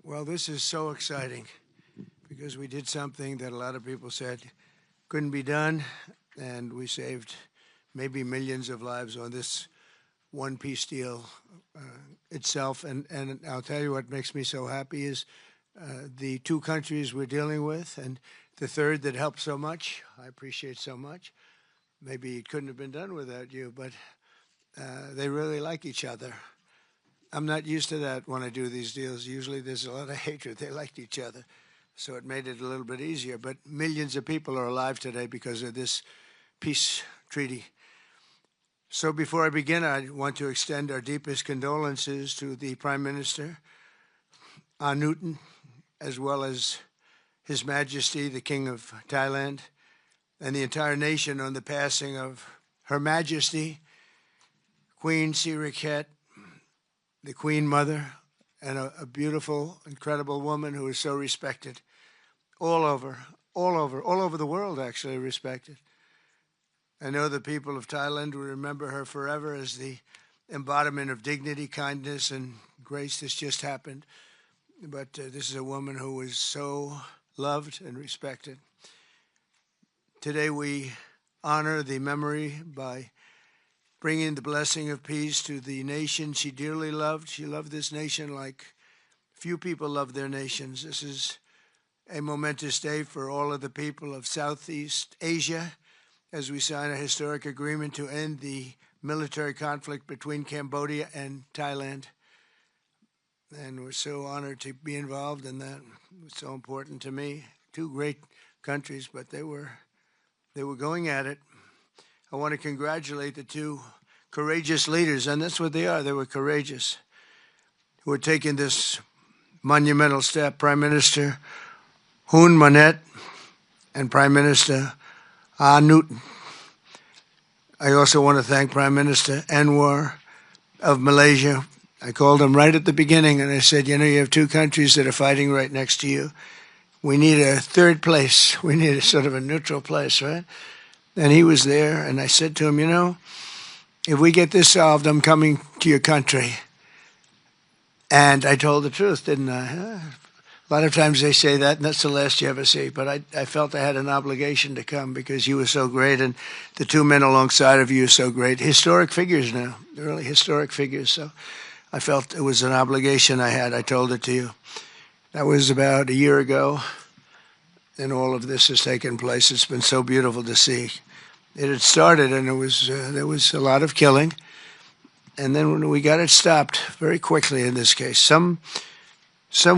Well, this is so exciting because we did something that a lot of people said couldn't be done, and we saved maybe millions of lives on this one peace deal itself. And I'll tell you what makes me so happy is the two countries we're dealing with, and the third that helped so much. I appreciate so much. Maybe it couldn't have been done without you, but they really like each other. I'm not used to that when I do these deals. Usually there's a lot of hatred. They liked each other, so it made it a little bit easier. But millions of people are alive today because of this peace treaty. So before I begin, I want to extend our deepest condolences to the Prime Minister, Anutin, as well as His Majesty, the King of Thailand, and the entire nation on the passing of Her Majesty, Queen Sirikhet, the Queen Mother, and a beautiful, incredible woman who is so respected all over the world, actually respected. I know the people of Thailand will remember her forever as the embodiment of dignity, kindness, and grace. This just happened. But this is a woman who was so loved and respected. Today we honor the memory by bringing the blessing of peace to the nation she dearly loved. She loved this nation like few people love their nations. This is a momentous day for all of the people of Southeast Asia as we sign a historic agreement to end the military conflict between Cambodia and Thailand. And we're so honored to be involved in that. It was so important to me. Two great countries, but they were going at it. I want to congratulate the two courageous leaders, and that's what they are. They were courageous, who are taking this monumental step. Prime Minister Hun Manet and Prime Minister Anutin. I also want to thank Prime Minister Anwar of Malaysia. I called him right at the beginning, and I said, you know, you have two countries that are fighting right next to you. We need a third place. We need a sort of a neutral place, right? And he was there, and I said to him, you know, if we get this solved, I'm coming to your country. And I told the truth, didn't I? A lot of times they say that, and that's the last you ever see. But I felt I had an obligation to come because you were so great, and the two men alongside of you are so great. Historic figures now, really historic figures. So I felt it was an obligation I had. I told it to you. That was about a year ago, and all of this has taken place. It's been so beautiful to see. It had started, and there was a lot of killing, and then when we got it stopped very quickly in this case. Some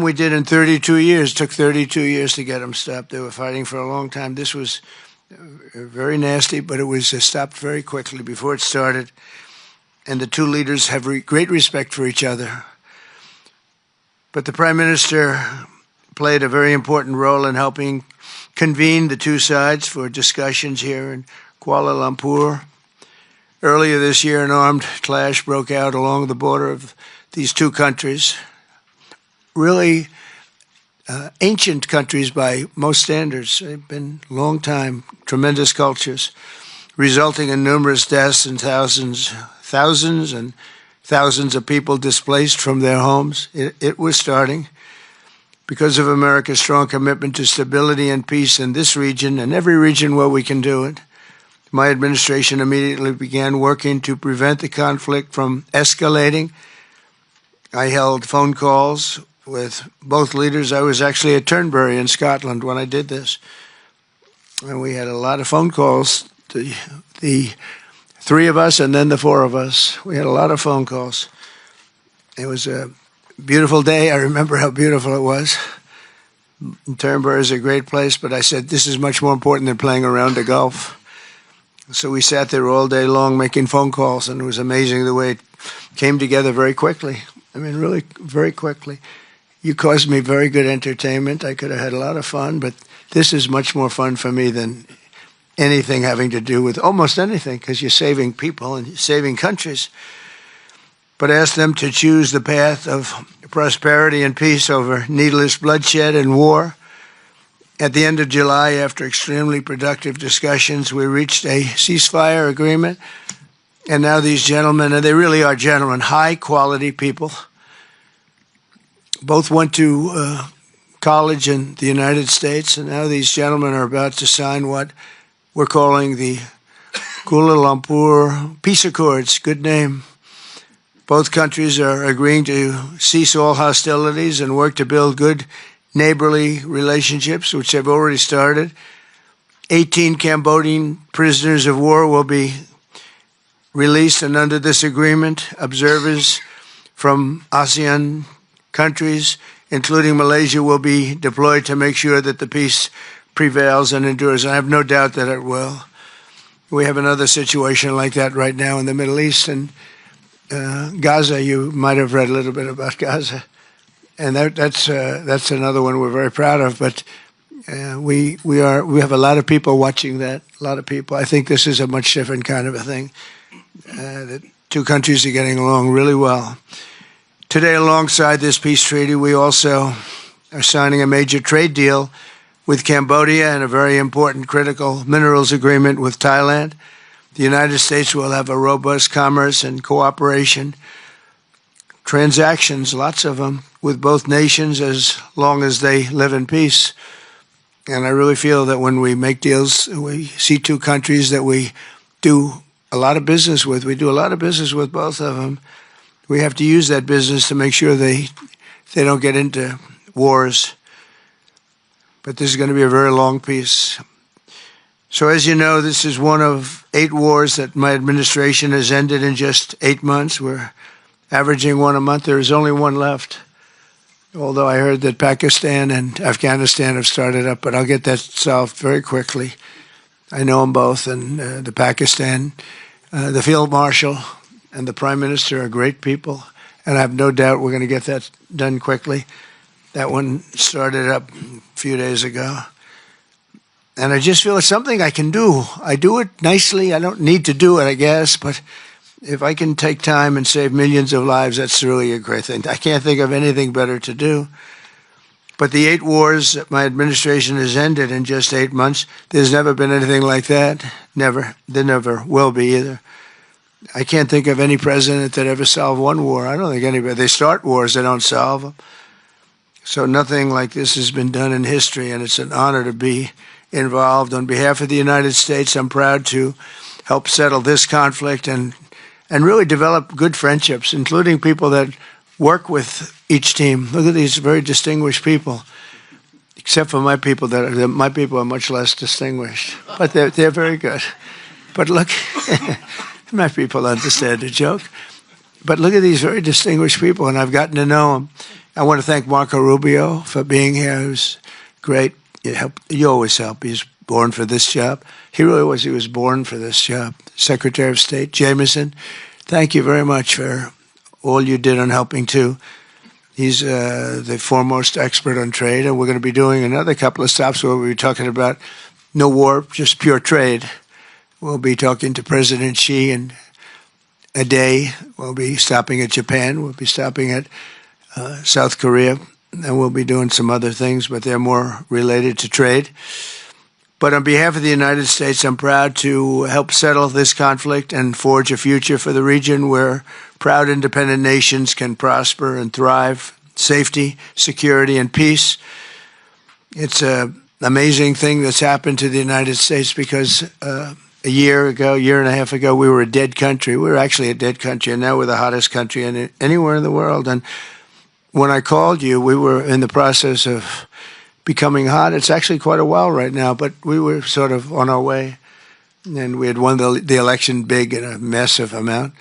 we did in 32 years. It took 32 years to get them stopped. They were fighting for a long time. This was very nasty, but it was stopped very quickly before it started. And the two leaders have great respect for each other. But the Prime Minister played a very important role in helping convene the two sides for discussions here in Kuala Lumpur. Earlier this year, an armed clash broke out along the border of these two countries. Really ancient countries by most standards. They've been long time, tremendous cultures, resulting in numerous deaths and thousands and thousands of people displaced from their homes. It was starting because of America's strong commitment to stability and peace in this region and every region where we can do it. My administration immediately began working to prevent the conflict from escalating. I held phone calls with both leaders. I was actually at Turnberry in Scotland when I did this. And we had a lot of phone calls, the three of us and then the four of us. We had a lot of phone calls. It was a beautiful day. I remember how beautiful it was. Turnberry is a great place, but I said, this is much more important than playing around the Gulf. So we sat there all day long making phone calls, and it was amazing the way it came together very quickly. I mean, really very quickly. You caused me very good entertainment. I could have had a lot of fun, but this is much more fun for me than anything having to do with almost anything, because you're saving people and you're saving countries. But ask them to choose the path of prosperity and peace over needless bloodshed and war. At the end of July, after extremely productive discussions, we reached a ceasefire agreement. And now these gentlemen, and they really are gentlemen, high-quality people, Both went to college in the United States, and now these gentlemen are about to sign what we're calling the Kuala Lumpur Peace Accords. Good name. Both countries are agreeing to cease all hostilities and work to build good neighborly relationships, which have already started. 18 Cambodian prisoners of war will be released, and under this agreement, observers from ASEAN countries, including Malaysia, will be deployed to make sure that the peace prevails and endures. I have no doubt that it will. We have another situation like that right now in the Middle East, and Gaza. You might have read a little bit about Gaza, and that's another one we're very proud of. But we have a lot of people watching that. A lot of people. I think this is a much different kind of a thing. The two countries are getting along really well. Today, alongside this peace treaty, we also are signing a major trade deal with Cambodia and a very important critical minerals agreement with Thailand. The United States will have a robust commerce and cooperation transactions, lots of them, with both nations as long as they live in peace. And I really feel that when we make deals, we see two countries that we do a lot of business with. We do a lot of business with both of them. We have to use that business to make sure they don't get into wars. But this is going to be a very long peace. So as you know, this is one of 8 wars that my administration has ended in just 8 months. We're averaging one a month. There is only one left, although I heard that Pakistan and Afghanistan have started up, but I'll get that solved very quickly. I know them both, and the Pakistan, the Field Marshal and the Prime Minister are great people, and I have no doubt we're going to get that done quickly. That one started up a few days ago. And I just feel it's something I can do. I do it nicely. I don't need to do it, I guess, but if I can take time and save millions of lives, that's really a great thing. I can't think of anything better to do. But the 8 wars that my administration has ended in just 8 months, there's never been anything like that. Never. There never will be either. I can't think of any president that ever solved one war. I don't think anybody. They start wars, they don't solve them. So nothing like this has been done in history, and it's an honor to be involved. On behalf of the United States, I'm proud to help settle this conflict and really develop good friendships, including people that work with each team. Look at these very distinguished people, except for my people. My people are much less distinguished, but they're very good. But look, my people understand the joke. But look at these very distinguished people, and I've gotten to know them. I want to thank Marco Rubio for being here, who's great. You always help. He's born for this job. He really was. He was born for this job. Secretary of State Jameson, thank you very much for all you did on helping too. He's the foremost expert on trade, and we're going to be doing another couple of stops where we'll be talking about no war, just pure trade. We'll be talking to President Xi in a day. We'll be stopping at Japan. We'll be stopping at South Korea, and we'll be doing some other things, but they're more related to trade. But on behalf of the United States, I'm proud to help settle this conflict and forge a future for the region where proud independent nations can prosper and thrive, safety, security, and peace. It's an amazing thing that's happened to the United States because a year and a half ago, we were a dead country. We were actually a dead country, and now we're the hottest country anywhere in the world. And when I called you, we were in the process of becoming hot. It's actually quite a while right now, but we were sort of on our way, and we had won the election big in a massive amount.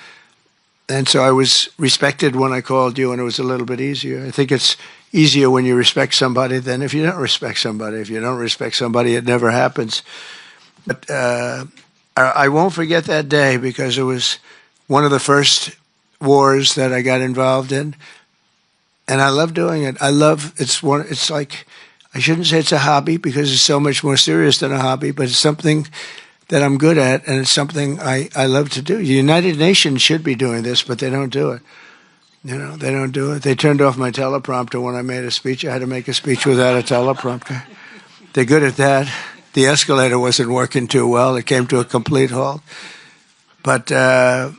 And so I was respected when I called you, and it was a little bit easier. I think it's easier when you respect somebody than if you don't respect somebody. If you don't respect somebody, it never happens. But I won't forget that day because it was one of the first wars that I got involved in. And I love doing it. It's like, I shouldn't say it's a hobby because it's so much more serious than a hobby, but it's something that I'm good at, and it's something I love to do. The United Nations should be doing this, but they don't do it. They don't do it. They turned off my teleprompter when I made a speech. I had to make a speech without a teleprompter. They're good at that. The escalator wasn't working too well. It came to a complete halt. But, the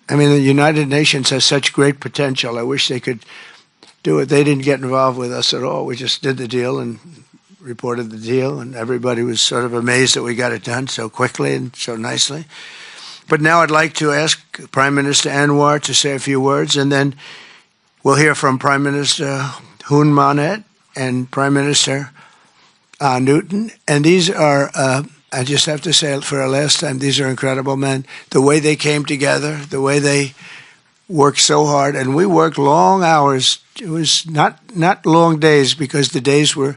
United Nations has such great potential. I wish they could do it. They didn't get involved with us at all. We just did the deal and reported the deal, and everybody was sort of amazed that we got it done so quickly and so nicely. But now I'd like to ask Prime Minister Anwar to say a few words, and then we'll hear from Prime Minister Hun Manet and Prime Minister Anutin. And these are, I just have to say for a last time, these are incredible men. The way they came together, the way they worked so hard, and we worked long hours. It was not long days because the days were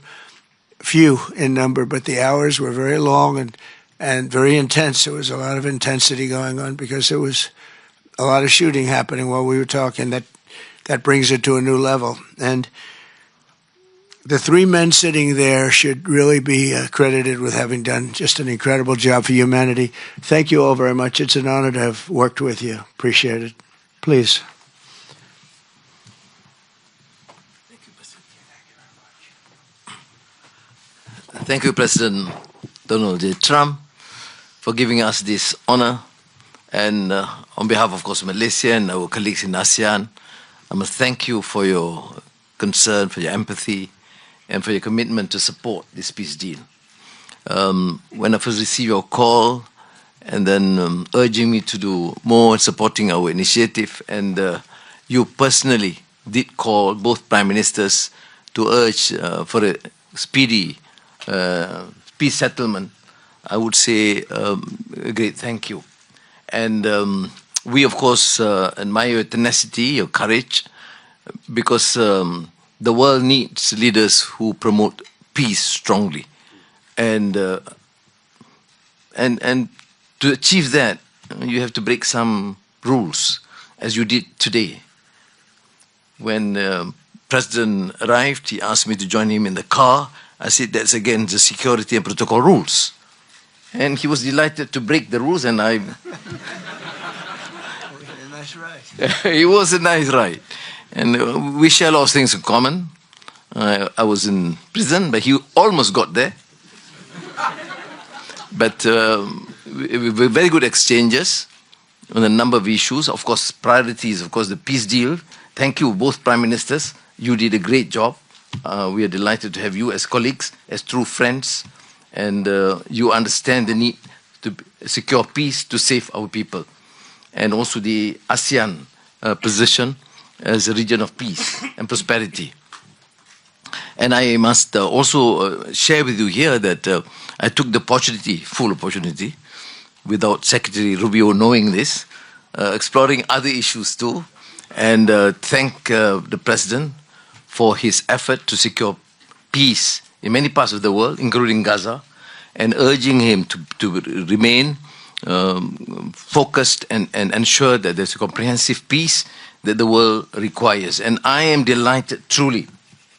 few in number, but the hours were very long and very intense. There was a lot of intensity going on because there was a lot of shooting happening while we were talking. That brings it to a new level. And the three men sitting there should really be credited with having done just an incredible job for humanity. Thank you all very much. It's an honor to have worked with you. Appreciate it. Please. Thank you, President Donald J. Trump, for giving us this honor. And on behalf, of course, Malaysia and our colleagues in ASEAN, I must thank you for your concern, for your empathy, and for your commitment to support this peace deal. When I first received your call, and then urging me to do more in supporting our initiative, and you personally did call both Prime Ministers to urge for a speedy peace settlement, I would say a great thank you. And we, of course, admire your tenacity, your courage, because the world needs leaders who promote peace strongly. And to achieve that, you have to break some rules, as you did today. When President arrived, he asked me to join him in the car. I said, that's against the security and protocol rules. And he was delighted to break the rules, and I... Nice ride. It was a nice ride. And we share a lot of things in common. I was in prison, but he almost got there. But very good exchanges on a number of issues. Of course, priorities, of course, the peace deal. Thank you, both Prime Ministers. You did a great job. We are delighted to have you as colleagues, as true friends, and you understand the need to secure peace to save our people, and also the ASEAN position as a region of peace and prosperity. And I must also share with you here that I took the opportunity, full opportunity, without Secretary Rubio knowing this, exploring other issues too, and thank the President for his effort to secure peace in many parts of the world, including Gaza, and urging him to remain focused and ensure that there's a comprehensive peace that the world requires. And I am delighted, truly,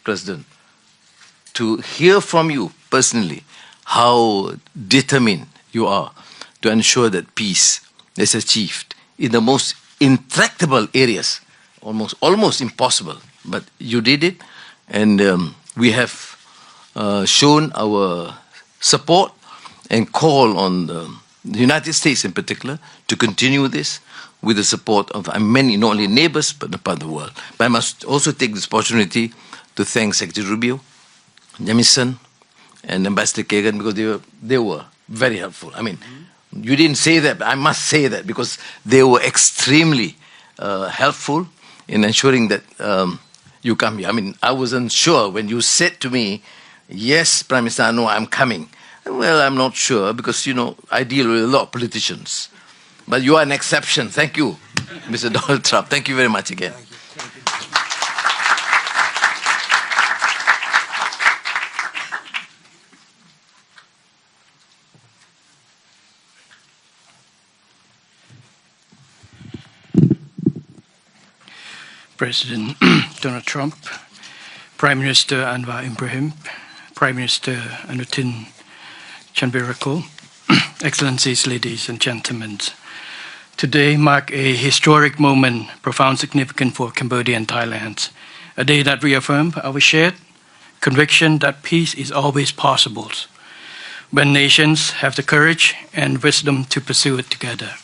President, to hear from you personally how determined you are to ensure that peace is achieved in the most intractable areas, almost impossible. But you did it, and we have shown our support and call on the United States in particular to continue this with the support of many, not only neighbors, but the part of the world. But I must also take this opportunity to thank Secretary Rubio, Jamison, and Ambassador Kagan, because they were very helpful. I mean, you didn't say that, but I must say that, because they were extremely helpful in ensuring that you come here. I mean, I wasn't sure when you said to me, yes, Prime Minister Anwar, I'm coming. Well, I'm not sure, because, you know, I deal with a lot of politicians. But you are an exception. Thank you, Mr. Donald Trump. Thank you very much again. Thank you. President Donald Trump, Prime Minister Anwar Ibrahim, Prime Minister Anutin Charnvirakul, Excellencies, ladies and gentlemen. Today marks a historic moment, profound significance for Cambodia and Thailand, a day that reaffirms our shared conviction that peace is always possible when nations have the courage and wisdom to pursue it together.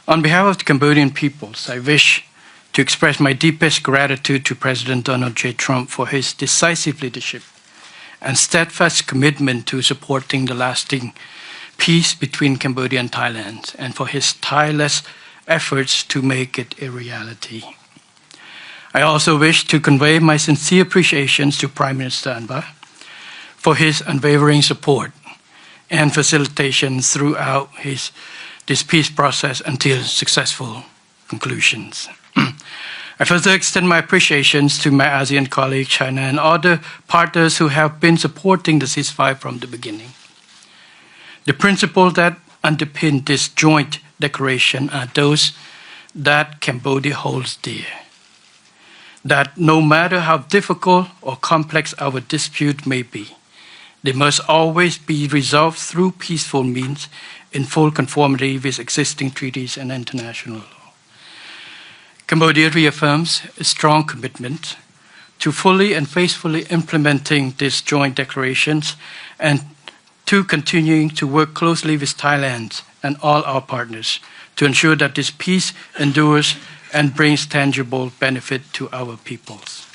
On behalf of the Cambodian peoples, I wish to express my deepest gratitude to President Donald J. Trump for his decisive leadership and steadfast commitment to supporting the lasting peace between Cambodia and Thailand, and for his tireless efforts to make it a reality. I also wish to convey my sincere appreciations to Prime Minister Anwar for his unwavering support and facilitation throughout this peace process until successful conclusions. I further extend my appreciations to my ASEAN colleague, China, and other partners who have been supporting the ceasefire from the beginning. The principles that underpin this joint declaration are those that Cambodia holds dear. That no matter how difficult or complex our dispute may be, they must always be resolved through peaceful means in full conformity with existing treaties and international law. Cambodia reaffirms a strong commitment to fully and faithfully implementing these joint declarations and to continuing to work closely with Thailand and all our partners to ensure that this peace endures and brings tangible benefit to our peoples.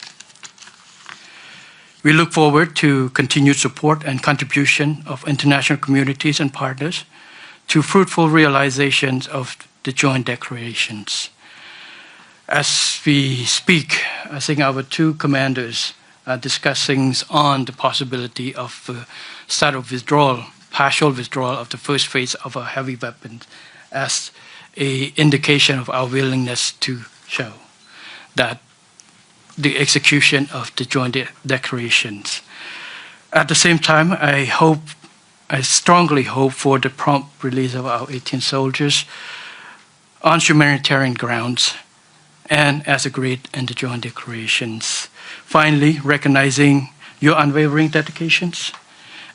We look forward to continued support and contribution of international communities and partners to fruitful realizations of the joint declarations. As we speak, I think our two commanders are discussing on the possibility of start of withdrawal, partial withdrawal of the first phase of our heavy weapons as an indication of our willingness to show that the execution of the joint declarations. At the same time, I strongly hope for the prompt release of our 18 soldiers on humanitarian grounds and as agreed in the joint declarations. Finally, recognizing your unwavering dedications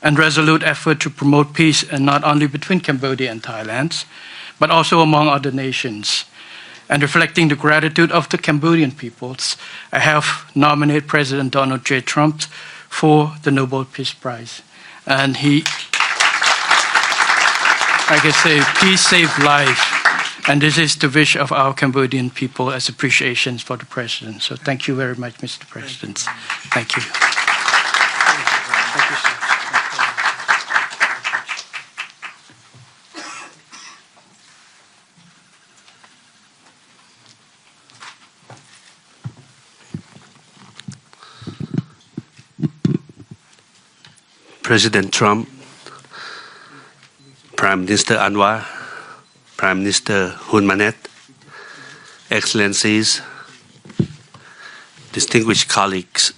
and resolute effort to promote peace, and not only between Cambodia and Thailand, but also among other nations. And reflecting the gratitude of the Cambodian peoples, I have nominated President Donald J. Trump for the Nobel Peace Prize. And he, I can say, peace saved life. And this is the wish of our Cambodian people as appreciation for the President. So thank you very much, Mr. President. Thank you. Thank you, sir. President Trump, Prime Minister Anwar, Prime Minister Hun Manet, Excellencies, distinguished colleagues,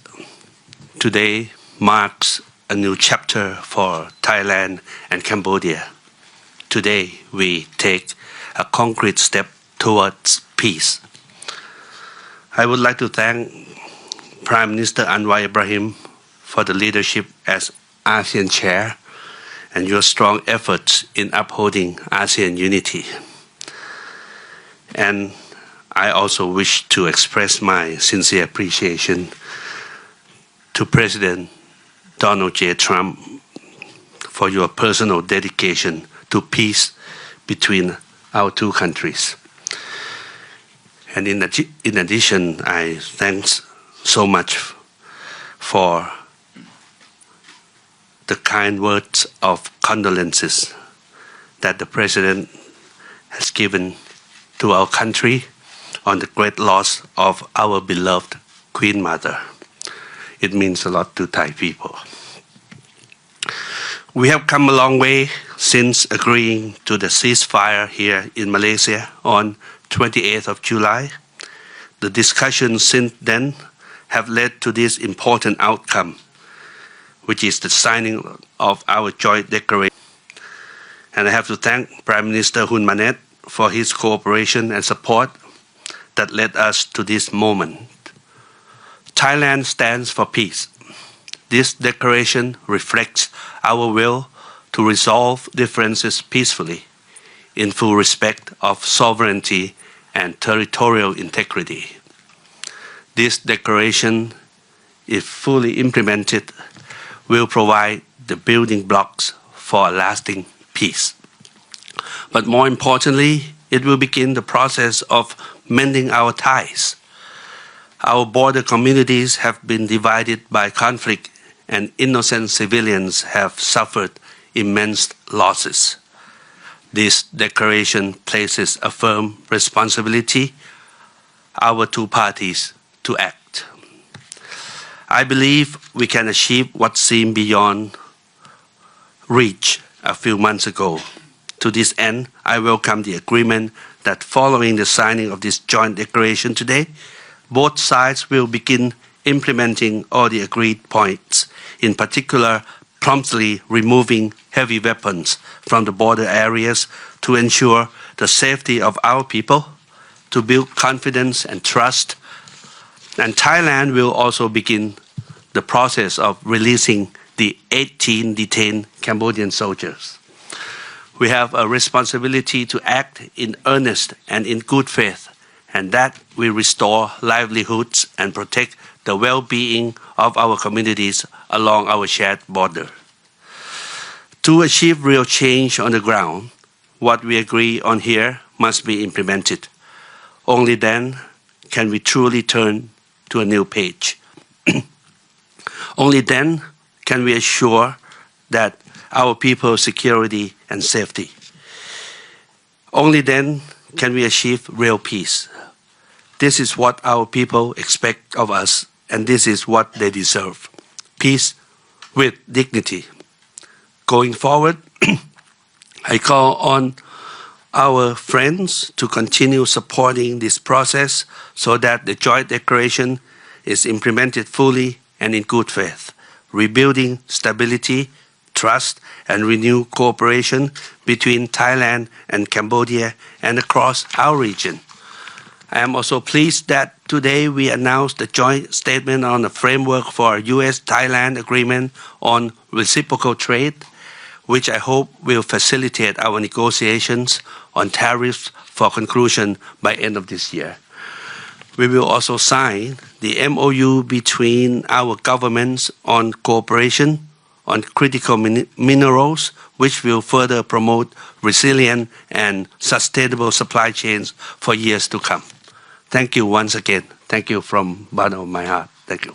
today marks a new chapter for Thailand and Cambodia. Today we take a concrete step towards peace. I would like to thank Prime Minister Anwar Ibrahim for the leadership as ASEAN Chair and your strong efforts in upholding ASEAN unity. And I also wish to express my sincere appreciation to President Donald J. Trump for your personal dedication to peace between our two countries. And in addition, I thanks so much for the kind words of condolences that the President has given to our country on the great loss of our beloved Queen Mother. It means a lot to Thai people. We have come a long way since agreeing to the ceasefire here in Malaysia on 28th of July. The discussions since then have led to this important outcome, which is the signing of our joint declaration. And I have to thank Prime Minister Hun Manet for his cooperation and support that led us to this moment. Thailand stands for peace. This declaration reflects our will to resolve differences peacefully, in full respect of sovereignty and territorial integrity. This declaration, if fully implemented, will provide the building blocks for a lasting peace. But more importantly, it will begin the process of mending our ties. Our border communities have been divided by conflict, and innocent civilians have suffered immense losses. This declaration places a firm responsibility our two parties to act. I believe we can achieve what seemed beyond reach a few months ago. To this end, I welcome the agreement that following the signing of this joint declaration today, both sides will begin implementing all the agreed points, in particular, promptly removing heavy weapons from the border areas to ensure the safety of our people, to build confidence and trust. And Thailand will also begin the process of releasing the 18 detained Cambodian soldiers. We have a responsibility to act in earnest and in good faith, and that we restore livelihoods and protect the well-being of our communities along our shared border. To achieve real change on the ground, what we agree on here must be implemented. Only then can we truly turn to a new page. Only then can we assure that our people's security and safety. Only then can we achieve real peace. This is what our people expect of us, and this is what they deserve. Peace with dignity. Going forward, I call on our friends to continue supporting this process so that the joint declaration is implemented fully and in good faith, rebuilding stability, trust, and renewed cooperation between Thailand and Cambodia and across our region. I am also pleased that today we announced the joint statement on the framework for a US-Thailand agreement on reciprocal trade, which I hope will facilitate our negotiations on tariffs for conclusion by end of this year. We will also sign the MOU between our governments on cooperation on critical minerals, which will further promote resilient and sustainable supply chains for years to come. Thank you once again. Thank you from the bottom of my heart. Thank you.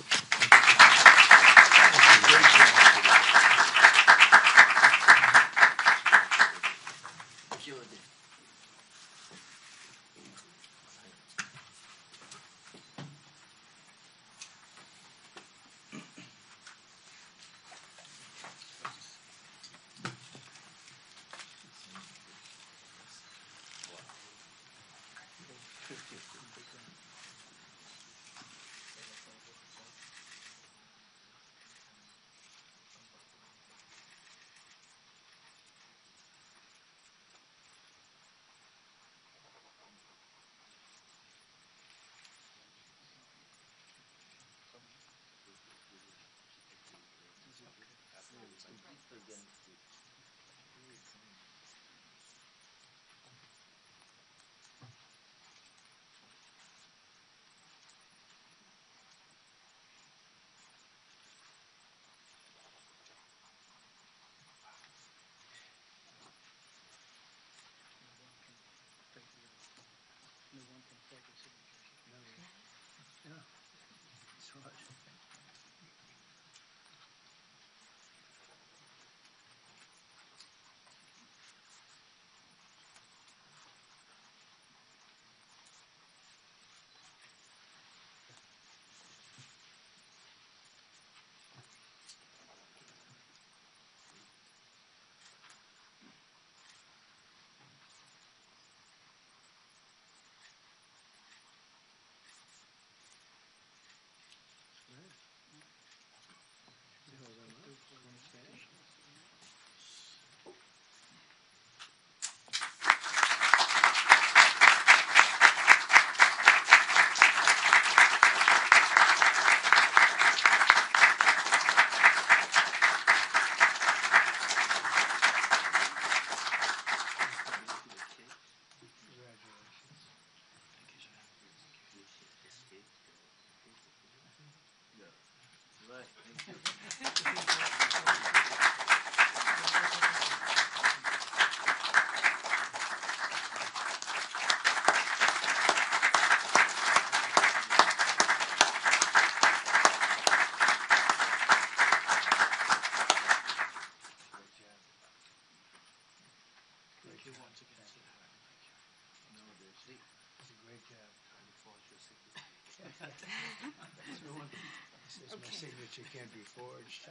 Says my signature can't be forged.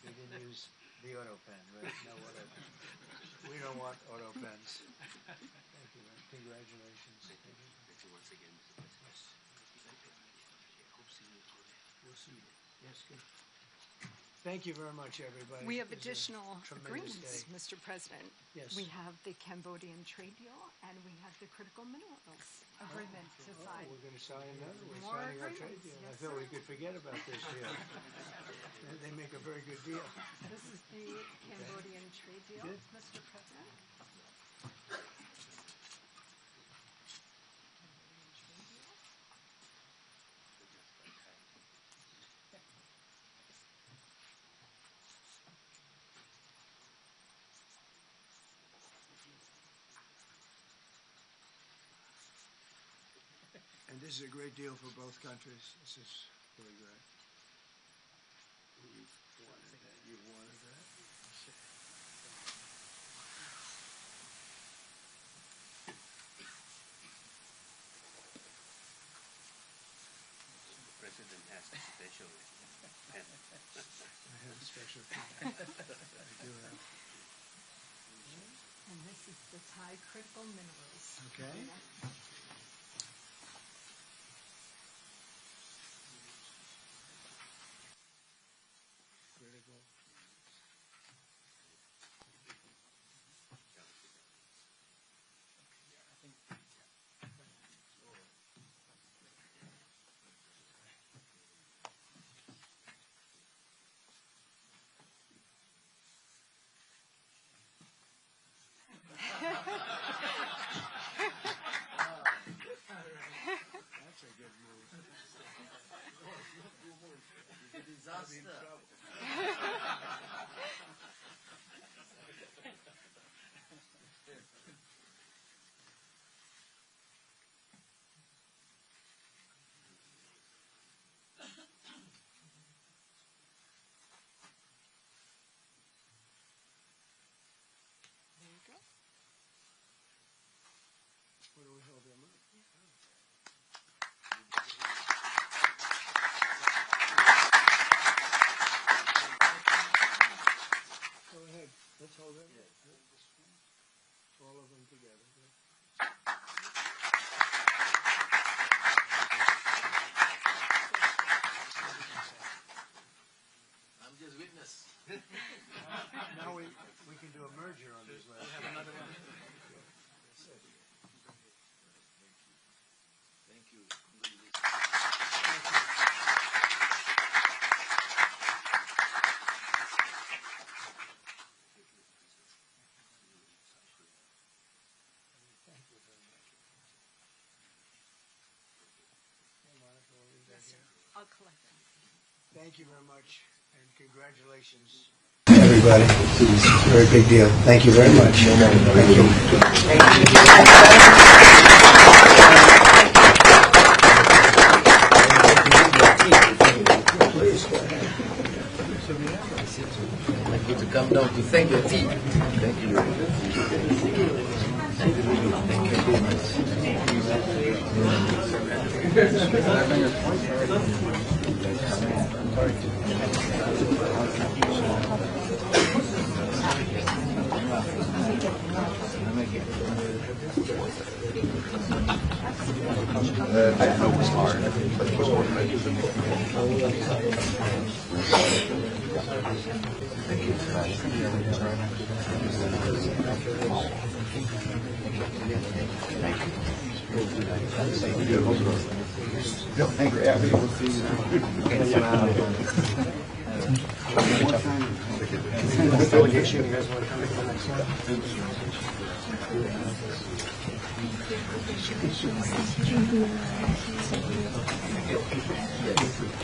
We didn't use the auto pen, right? No auto pen. We don't want auto pens. Thank you, man. Congratulations. Thank you once again, Mr. President. We'll see you. Yes, good. Thank you very much, everybody. We have It was a additional tremendous agreements, day. Mr. President. Yes. We have the Cambodian trade deal, and we have the critical minerals agreement to sign. We're going to sign another. We're More signing our trade agreements. deal. I Yes, thought we sir. could forget about this deal. They make a very good deal. This is the Cambodian trade deal, Good. Mr. President. And this is a great deal for both countries. This is really great. You wanted that. You wanted that. The President has a special pen. I have a special pen. I do have. And this is the Thai critical minerals. Okay. Critical. That's a good move. There you go. What do we hold them up? Go ahead. Let's hold it. All of them together. I'm just witness. Now we can do a merger on these last. We have another one. Thank you. Thank you very much. Hey, Monica, we'll leave that here. I'll collect them. Thank you very much, and congratulations. Everybody, it's a very big deal. Thank you very much. Thank you. Please, go ahead. I'm going to come down to thank your team. Thank you. I know it was hard, but it was worth Thank you. Delegation, you guys want to come to the next one?